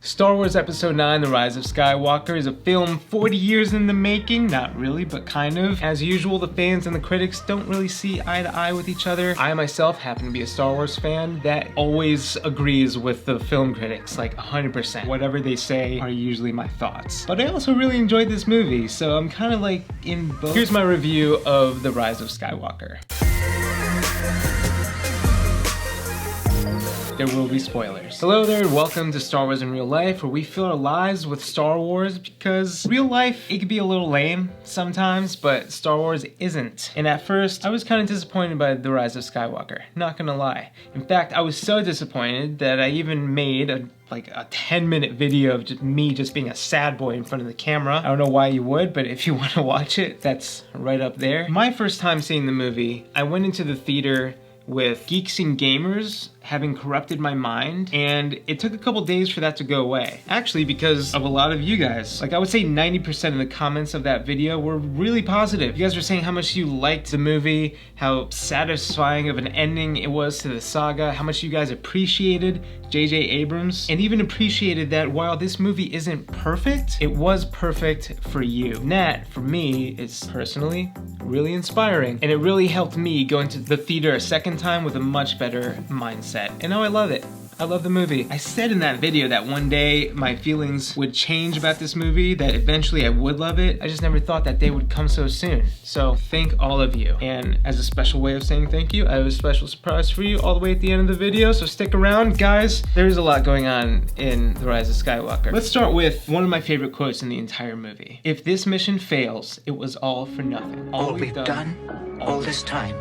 Star Wars Episode 9, The Rise of Skywalker is a film 40 years in the making. Not really, but kind of. As usual, the fans and the critics don't really see eye to eye with each other. I myself happen to be a Star Wars fan that always agrees with the film critics, like 100%. Whatever they say are usually my thoughts. But I also really enjoyed this movie, so I'm kind of like in both. Here's my review of The Rise of Skywalker. There will be spoilers. Hello there, and welcome to Star Wars in Real Life, where we fill our lives with Star Wars because real life, it can be a little lame sometimes, but Star Wars isn't. And at first, I was kind of disappointed by The Rise of Skywalker, not gonna lie. In fact, I was so disappointed that I even made a 10-minute video of just me being a sad boy in front of the camera. I don't know why you would, but if you want to watch it, that's right up there. My first time seeing the movie, I went into the theater with geeks and gamers having corrupted my mind, and it took a couple days for that to go away. Actually, because of a lot of you guys. Like, I would say 90% of the comments of that video were really positive. You guys were saying how much you liked the movie, how satisfying of an ending it was to the saga, how much you guys appreciated J.J. Abrams, and even appreciated that while this movie isn't perfect, it was perfect for you. And that, for me, is personally really inspiring, and it really helped me go into the theater a second time with a much better mindset. And now I love it. I love the movie. I said in that video that one day my feelings would change about this movie, that eventually I would love it. I just never thought that day would come so soon. So thank all of you. And as a special way of saying thank you, I have a special surprise for you all the way at the end of the video, so stick around. Guys, there's a lot going on in The Rise of Skywalker. Let's start with one of my favorite quotes in the entire movie. If this mission fails, it was all for nothing. All we've done all this time.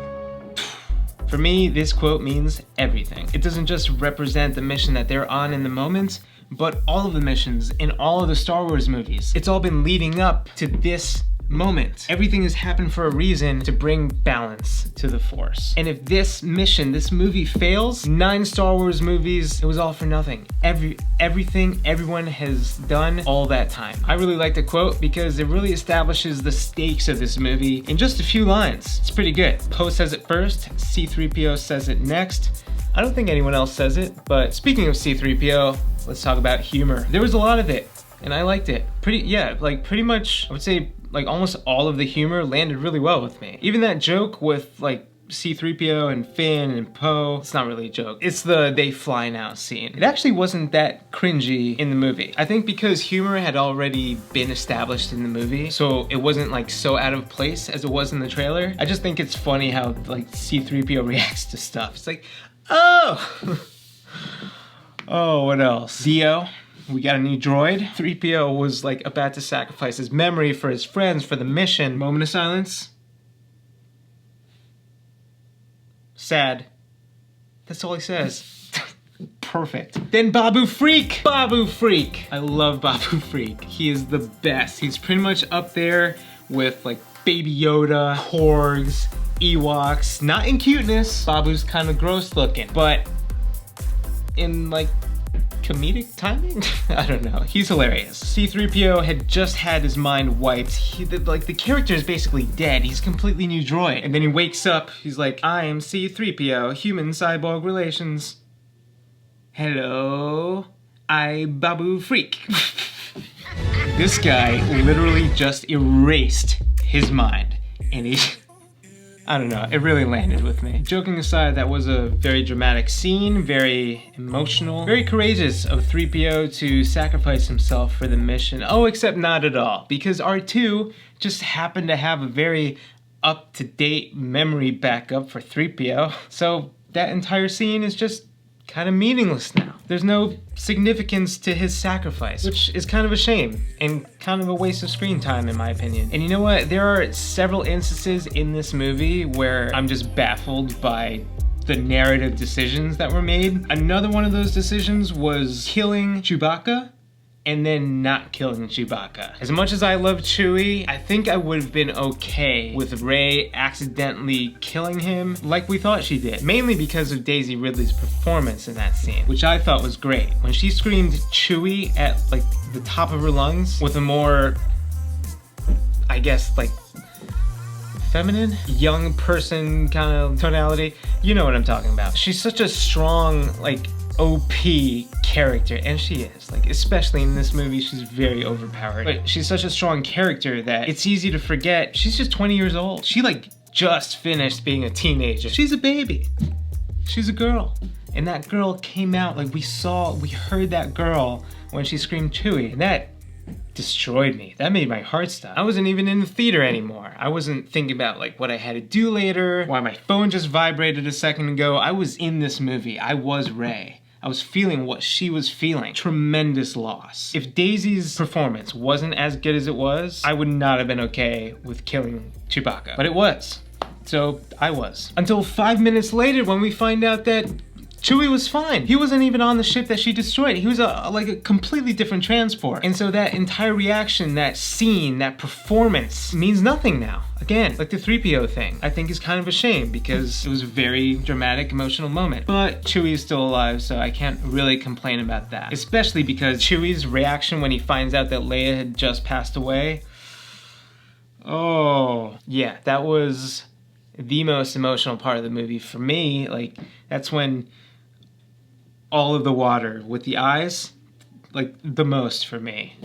For me, this quote means everything. It doesn't just represent the mission that they're on in the moment, but all of the missions in all of the Star Wars movies. It's all been leading up to this moment. Everything has happened for a reason to bring balance to the Force. And if this mission, this movie fails, 9 Star Wars movies, it was all for nothing. Everything everyone has done all that time. I really like the quote because it really establishes the stakes of this movie in just a few lines. It's pretty good. Poe says it first, C-3PO says it next. I don't think anyone else says it, but speaking of C-3PO, let's talk about humor. There was a lot of it, and I liked it. Pretty much, I would say, like almost all of the humor landed really well with me. Even that joke with like C-3PO and Finn and Poe, it's not really a joke. It's the they fly now scene. It actually wasn't that cringy in the movie. I think because humor had already been established in the movie, so it wasn't like so out of place as it was in the trailer. I just think it's funny how like C-3PO reacts to stuff. It's like, oh! Oh, what else? Dio. We got a new droid. 3PO was like about to sacrifice his memory for his friends for the mission. Moment of silence. Sad. That's all he says. Perfect. Then Babu Freak. Babu Freak. I love Babu Freak. He is the best. He's pretty much up there with like Baby Yoda, Porgs, Ewoks. Not in cuteness. Babu's kind of gross looking, but in like comedic timing? I don't know. He's hilarious. C-3PO had just had his mind wiped. The character is basically dead. He's a completely new droid. And then he wakes up. He's like, I am C-3PO, human-cyborg relations. Hello, I Babu Freak. This guy literally just erased his mind. And I don't know, it really landed with me. Joking aside, that was a very dramatic scene, very emotional, very courageous of 3PO to sacrifice himself for the mission. Oh, except not at all, because R2 just happened to have a very up-to-date memory backup for 3PO. So that entire scene is just kind of meaningless now. There's no significance to his sacrifice, which is kind of a shame and kind of a waste of screen time in my opinion. And you know what? There are several instances in this movie where I'm just baffled by the narrative decisions that were made. Another one of those decisions was killing Chewbacca and then not killing Chewbacca. As much as I love Chewie, I think I would have been okay with Rey accidentally killing him like we thought she did. Mainly because of Daisy Ridley's performance in that scene, which I thought was great. When she screamed Chewie at like the top of her lungs with a more, I guess, like feminine, young person kind of tonality, you know what I'm talking about. She's such a strong, like, OP character, and she is. Like, especially in this movie, she's very overpowered. But she's such a strong character that it's easy to forget she's just 20 years old. She like just finished being a teenager. She's a baby. She's a girl. And that girl came out, like we heard that girl when she screamed Chewie, and that destroyed me. That made my heart stop. I wasn't even in the theater anymore. I wasn't thinking about like what I had to do later, why my phone just vibrated a second ago. I was in this movie. I was Rey. I was feeling what she was feeling. Tremendous loss. If Daisy's performance wasn't as good as it was, I would not have been okay with killing Chewbacca. But it was. So I was. Until 5 minutes later when we find out that Chewie was fine. He wasn't even on the ship that she destroyed. He was like a completely different transport. And so that entire reaction, that scene, that performance means nothing now. Again, like the 3PO thing, I think is kind of a shame because it was a very dramatic, emotional moment. But Chewie is still alive, so I can't really complain about that. Especially because Chewie's reaction when he finds out that Leia had just passed away. Oh, yeah, that was the most emotional part of the movie for me. Like, that's when all of the water with the eyes, like the most for me.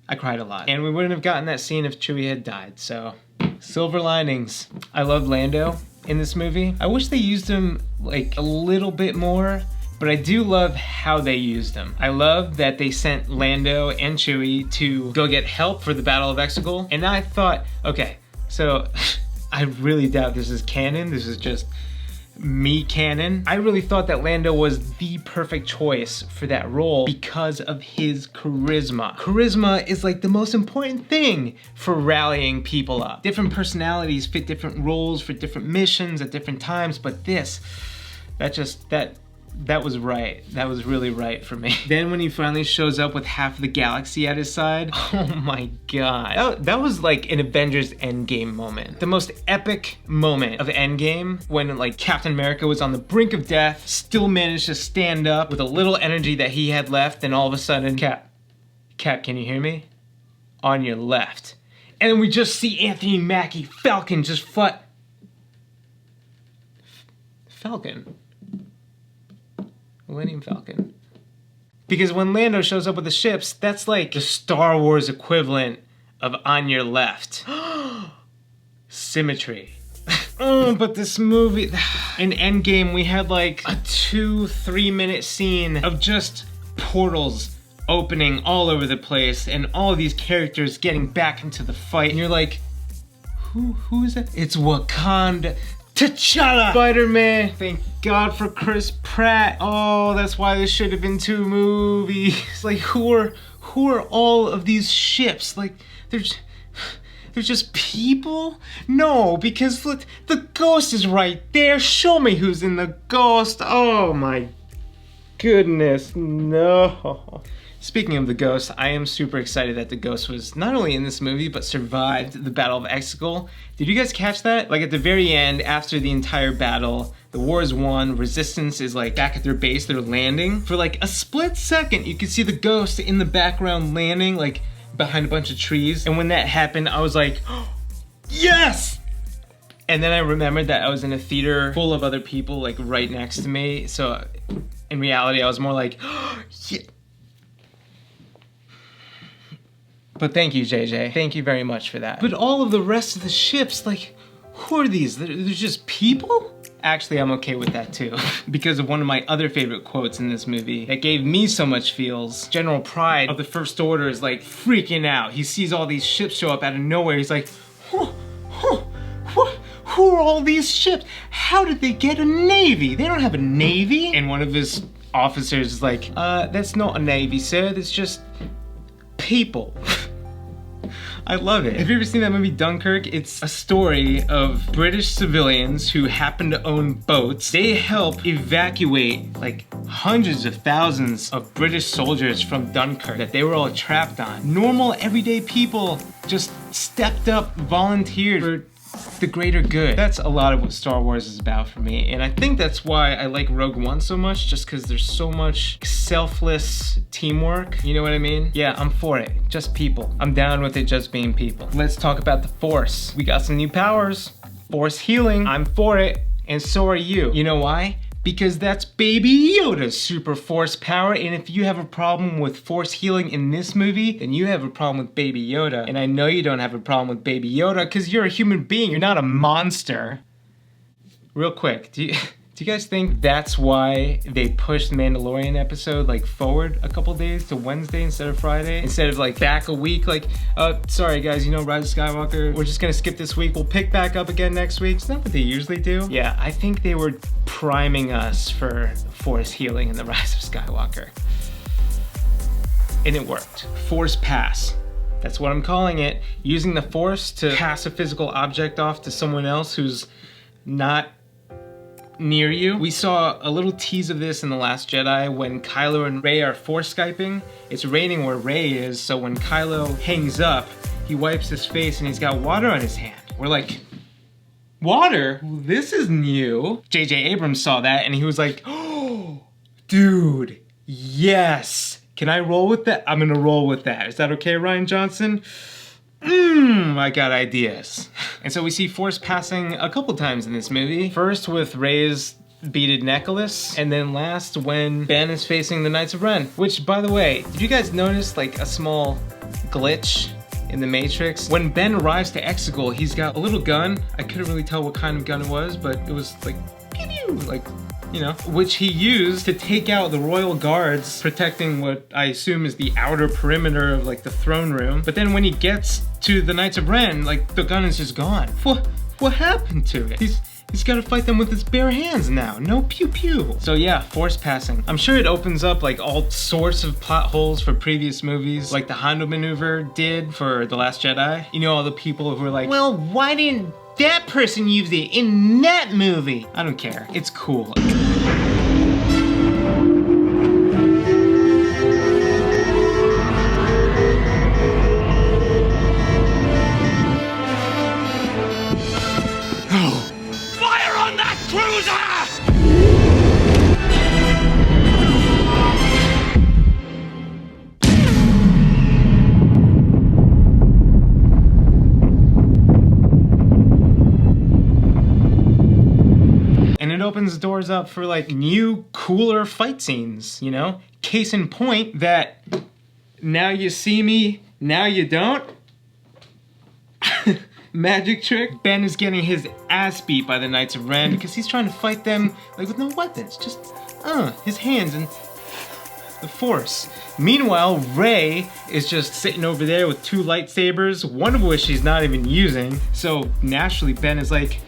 I cried a lot. And we wouldn't have gotten that scene if Chewie had died, so silver linings. I love Lando in this movie. I wish they used him like a little bit more, but I do love how they used him. I love that they sent Lando and Chewie to go get help for the Battle of Exegol, and I thought, okay, so I really doubt this is canon. This is just me canon. I really thought that Lando was the perfect choice for that role because of his charisma. Charisma is like the most important thing for rallying people up. Different personalities fit different roles for different missions at different times, but that was right. That was really right for me. Then when he finally shows up with half the galaxy at his side, oh my god. That was like an Avengers Endgame moment. The most epic moment of Endgame when like Captain America was on the brink of death, still managed to stand up with a little energy that he had left, and all of a sudden, Cap, can you hear me? On your left. And then we just see Anthony Mackie, Falcon, just Falcon. Millennium Falcon. Because when Lando shows up with the ships, that's like the Star Wars equivalent of on your left. Symmetry. But this movie, in Endgame, we had like a 2-3 minute scene of just portals opening all over the place and all of these characters getting back into the fight. And you're like, who is that? It's Wakanda. T'Challa! Spider-Man. Thank God for Chris Pratt. Oh, that's why this should have been 2 movies. Like, who are all of these ships? Like, they're just people? No, because look, the ghost is right there. Show me who's in the ghost. Oh my goodness, no. Speaking of the Ghost, I am super excited that the Ghost was not only in this movie, but survived the Battle of Exegol. Did you guys catch that? Like at the very end, after the entire battle, the war is won, Resistance is like back at their base, they're landing. For like a split second, you could see the Ghost in the background landing, like behind a bunch of trees. And when that happened, I was like, oh, yes! And then I remembered that I was in a theater full of other people like right next to me. So in reality, I was more like, oh, yeah. But thank you, JJ. Thank you very much for that. But all of the rest of the ships, like, who are these? They're just people? Actually, I'm okay with that too. Because of one of my other favorite quotes in this movie that gave me so much feels. General Pride of the First Order is like freaking out. He sees all these ships show up out of nowhere. He's like, who are all these ships? How did they get a navy? They don't have a navy. And one of his officers is like, that's not a navy, sir. That's just people. I love it. Have you ever seen that movie Dunkirk? It's a story of British civilians who happen to own boats. They help evacuate like hundreds of thousands of British soldiers from Dunkirk that they were all trapped on. Normal, everyday people just stepped up, volunteered for the greater good. That's a lot of what Star Wars is about for me, and I think that's why I like Rogue One so much, just because there's so much selfless teamwork, you know what I mean? Yeah, I'm for it, just people. I'm down with it just being people. Let's talk about the Force. We got some new powers. Force healing, I'm for it, and so are you. You know why? because that's Baby Yoda's super force power, and if you have a problem with force healing in this movie, then you have a problem with Baby Yoda. And I know you don't have a problem with Baby Yoda because you're a human being, you're not a monster. Real quick, do you guys think that's why they pushed the Mandalorian episode like forward a couple days to Wednesday instead of Friday? Instead of like back a week, like, sorry guys, you know, Rise of Skywalker, we're just gonna skip this week, we'll pick back up again next week. It's not what they usually do. Yeah, I think they were priming us for force healing in the Rise of Skywalker. And it worked. Force pass. That's what I'm calling it. Using the force to pass a physical object off to someone else who's not near you. We saw a little tease of this in The Last Jedi when Kylo and Rey are force Skyping. It's raining where Rey is, so when Kylo hangs up, he wipes his face and he's got water on his hand. We're like, water? This is new. J.J. Abrams saw that and he was like, oh, dude, yes. Can I roll with that? I'm gonna roll with that. Is that okay, Rian Johnson? I got ideas. And so we see force passing a couple times in this movie. First with Rey's beaded necklace, and then last when Ben is facing the Knights of Ren. Which, by the way, did you guys notice like a small glitch in the Matrix? When Ben arrives to Exegol, he's got a little gun. I couldn't really tell what kind of gun it was, but it was like pew pew, like, you know, which he used to take out the royal guards protecting what I assume is the outer perimeter of like the throne room. But then when he gets to the Knights of Ren, like the gun is just gone. What happened to it? He's got to fight them with his bare hands now. No pew pew. So yeah, force passing. I'm sure it opens up like all sorts of plot holes for previous movies, like the Hondo maneuver did for The Last Jedi. You know, all the people who were like, well, why didn't that person use it in that movie? I don't care. It's cool. Opens doors up for like new, cooler fight scenes, you know? Case in point that now you see me, now you don't. Magic trick. Ben is getting his ass beat by the Knights of Ren because he's trying to fight them like with no weapons, just his hands and the force. Meanwhile, Rey is just sitting over there with two lightsabers, one of which she's not even using. So naturally Ben is like,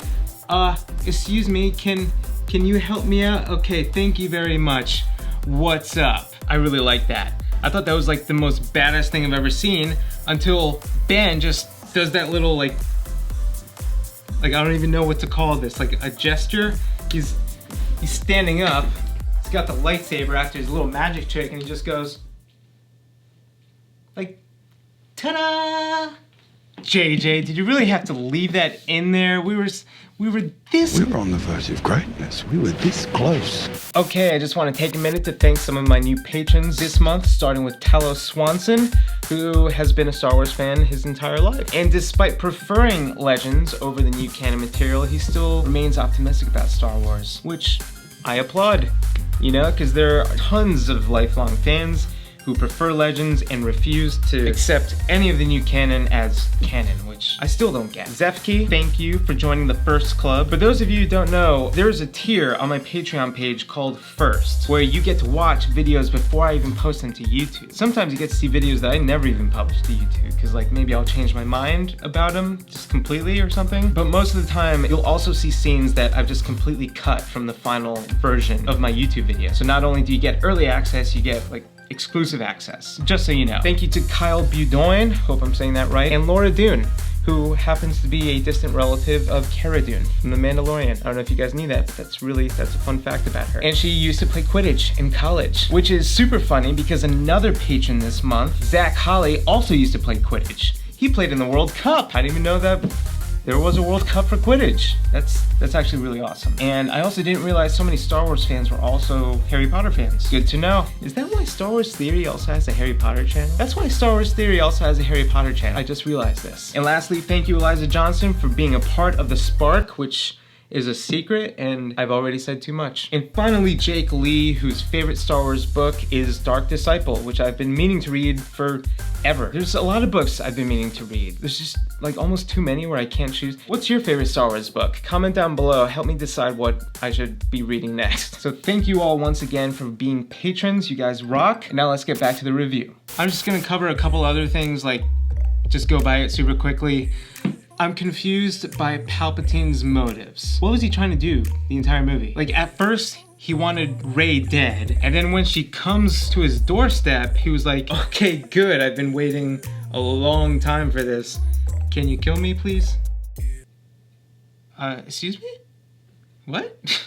excuse me, can you help me out? Okay, thank you very much. What's up? I really like that. I thought that was like the most badass thing I've ever seen until Ben just does that little like I don't even know what to call this, like a gesture. He's standing up, he's got the lightsaber after his little magic trick and he just goes like, ta-da! JJ, did you really have to leave that in there? We were on the verge of greatness. We were this close. Okay, I just want to take a minute to thank some of my new patrons this month, starting with Talos Swanson, who has been a Star Wars fan his entire life. And despite preferring Legends over the new canon material, he still remains optimistic about Star Wars, which I applaud, you know, because there are tons of lifelong fans who prefer Legends and refuse to accept any of the new canon as canon, which I still don't get. Xephke, thank you for joining the First Club. For those of you who don't know, there's a tier on my Patreon page called First, where you get to watch videos before I even post them to YouTube. Sometimes you get to see videos that I never even publish to YouTube, because like maybe I'll change my mind about them just completely or something. But most of the time, you'll also see scenes that I've just completely cut from the final version of my YouTube video. So not only do you get early access, you get like exclusive access, just so you know. Thank you to Kyle Beaudoin, hope I'm saying that right, and Laura Dune, who happens to be a distant relative of Cara Dune from The Mandalorian. I don't know if you guys knew that, but that's a fun fact about her. And she used to play Quidditch in college, which is super funny because another patron this month, Zach Holly, also used to play Quidditch. He played in the World Cup. I didn't even know that there was a World Cup for Quidditch. That's actually really awesome. And I also didn't realize so many Star Wars fans were also Harry Potter fans. Good to know. Is that why Star Wars Theory also has a Harry Potter channel? That's why Star Wars Theory also has a Harry Potter channel. I just realized this. And lastly, thank you Eliza Johnson for being a part of the Spark, which is a secret, and I've already said too much. And finally, Jake Lee, whose favorite Star Wars book is Dark Disciple, which I've been meaning to read forever. There's a lot of books I've been meaning to read. There's just like almost too many where I can't choose. What's your favorite Star Wars book? Comment down below, help me decide what I should be reading next. So thank you all once again for being patrons, you guys rock. And now let's get back to the review. I'm just gonna cover a couple other things, like just go by it super quickly. I'm confused by Palpatine's motives. What was he trying to do the entire movie? Like at first, he wanted Rey dead, and then when she comes to his doorstep, he was like, okay, good, I've been waiting a long time for this. Can you kill me, please? Excuse me? What?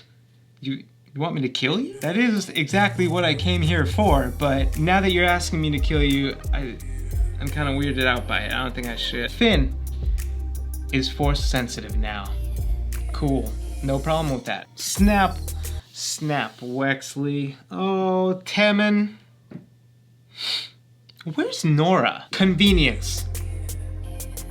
You want me to kill you? That is exactly what I came here for, but now that you're asking me to kill you, I'm kind of weirded out by it. I don't think I should. Finn is force sensitive now. Cool, no problem with that. Snap, Wexley. Oh, Temmin. Where's Nora? Convenience.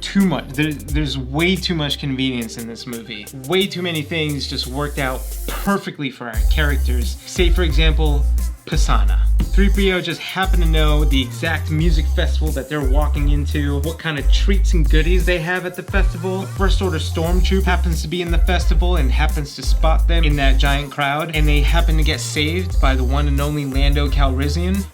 Too much. There's way too much convenience in this movie. Way too many things just worked out perfectly for our characters. Say, for example, Pisana. 3PO just happened to know the exact music festival that they're walking into, what kind of treats and goodies they have at the festival. First Order Stormtroop happens to be in the festival and happens to spot them in that giant crowd, and they happen to get saved by the one and only Lando Calrissian.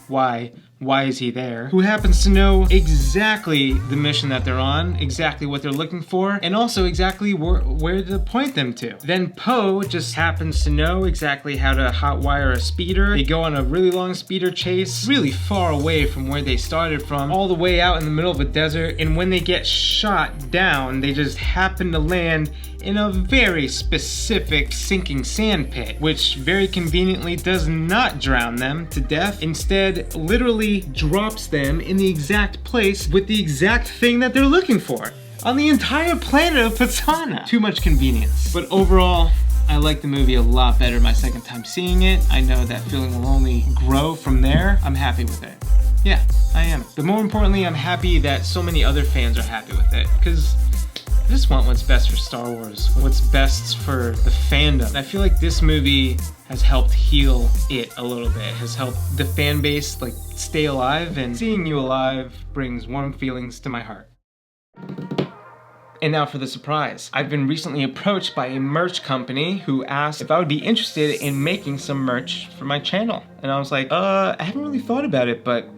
Why is he there? Who happens to know exactly the mission that they're on, exactly what they're looking for, and also exactly where to point them to. Then Poe just happens to know exactly how to hotwire a speeder. They go on a really long speeder chase, really far away from where they started from, all the way out in the middle of a desert, and when they get shot down, they just happen to land in a very specific sinking sand pit, which very conveniently does not drown them to death. Instead, literally drops them in the exact place with the exact thing that they're looking for on the entire planet of Pisana. Too much convenience. But overall, I like the movie a lot better my second time seeing it. I know that feeling will only grow from there. I'm happy with it. Yeah, I am. But more importantly, I'm happy that so many other fans are happy with it, because I just want what's best for Star Wars, what's best for the fandom. I feel like this movie has helped heal it a little bit, has helped the fan base like stay alive, and seeing you alive brings warm feelings to my heart. And now for the surprise. I've been recently approached by a merch company who asked if I would be interested in making some merch for my channel. And I was like, I haven't really thought about it, but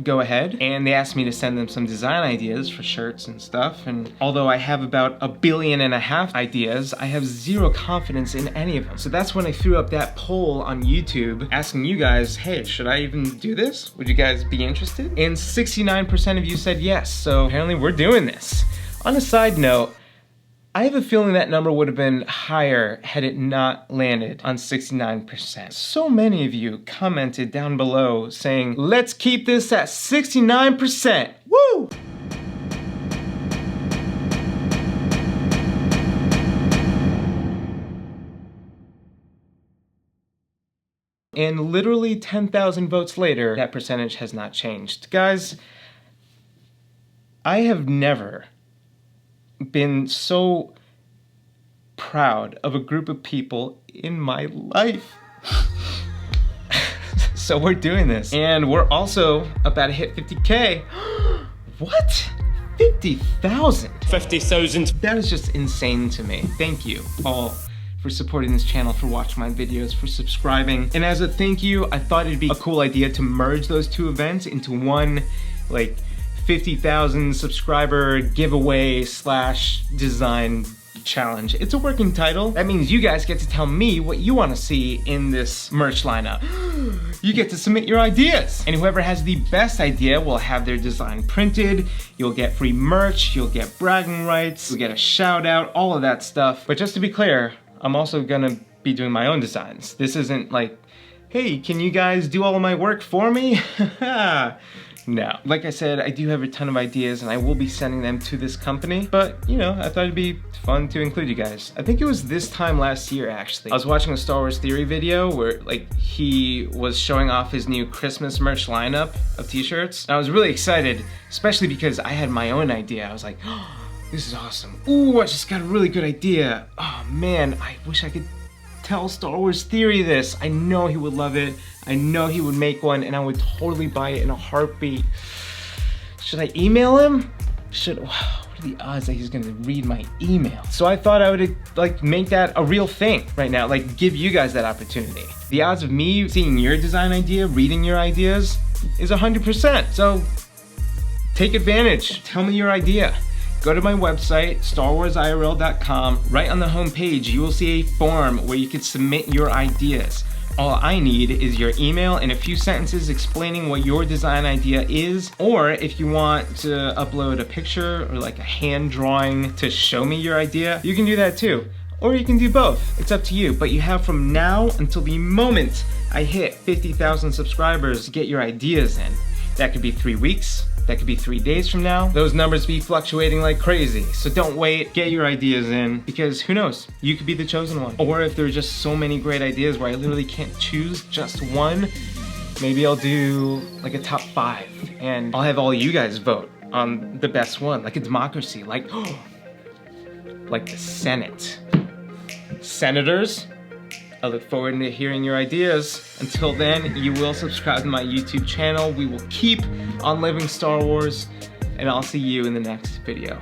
go ahead. And they asked me to send them some design ideas for shirts and stuff, and although I have about 1.5 billion ideas, I have zero confidence in any of them. So that's when I threw up that poll on YouTube asking you guys, hey, should I even do this? Would you guys be interested? And 69% of you said yes, so apparently we're doing this. On a side note, I have a feeling that number would have been higher had it not landed on 69%. So many of you commented down below saying, let's keep this at 69%. Woo! And literally 10,000 votes later, that percentage has not changed. Guys, I have never been so proud of a group of people in my life. So we're doing this. And we're also about to hit 50K. What? 50,000? 50,000. That is just insane to me. Thank you all for supporting this channel, for watching my videos, for subscribing. And as a thank you, I thought it'd be a cool idea to merge those two events into one, like, 50,000 subscriber giveaway / design challenge. It's a working title. That means you guys get to tell me what you want to see in this merch lineup. You get to submit your ideas. And whoever has the best idea will have their design printed. You'll get free merch, you'll get bragging rights, you'll get a shout out, all of that stuff. But just to be clear, I'm also gonna be doing my own designs. This isn't like, hey, can you guys do all of my work for me? No. Like I said, I do have a ton of ideas and I will be sending them to this company, but you know, I thought it'd be fun to include you guys. I think it was this time last year actually. I was watching a Star Wars Theory video where like he was showing off his new Christmas merch lineup of t-shirts. I was really excited, especially because I had my own idea. I was like, oh, This is awesome. Ooh, I just got a really good idea. Oh man, I wish I could tell Star Wars Theory this. I know he would love it. I know he would make one, and I would totally buy it in a heartbeat. Should I email him? What are the odds that he's gonna read my email? So I thought I would like make that a real thing right now, like give you guys that opportunity. The odds of me seeing your design idea, reading your ideas, is 100%. So take advantage, tell me your idea. Go to my website, StarWarsIRL.com. Right on the home page, you will see a form where you can submit your ideas. All I need is your email and a few sentences explaining what your design idea is, or if you want to upload a picture or like a hand drawing to show me your idea, you can do that too. Or you can do both, it's up to you. But you have from now until the moment I hit 50,000 subscribers to get your ideas in. That could be 3 weeks, that could be 3 days from now. Those numbers be fluctuating like crazy. So don't wait, get your ideas in, because who knows, you could be the chosen one. Or if there's just so many great ideas where I literally can't choose just one, maybe I'll do like a top 5 and I'll have all you guys vote on the best one, like a democracy, like the Senate. Senators, I look forward to hearing your ideas. Until then, you will subscribe to my YouTube channel. We will keep on living Star Wars, and I'll see you in the next video.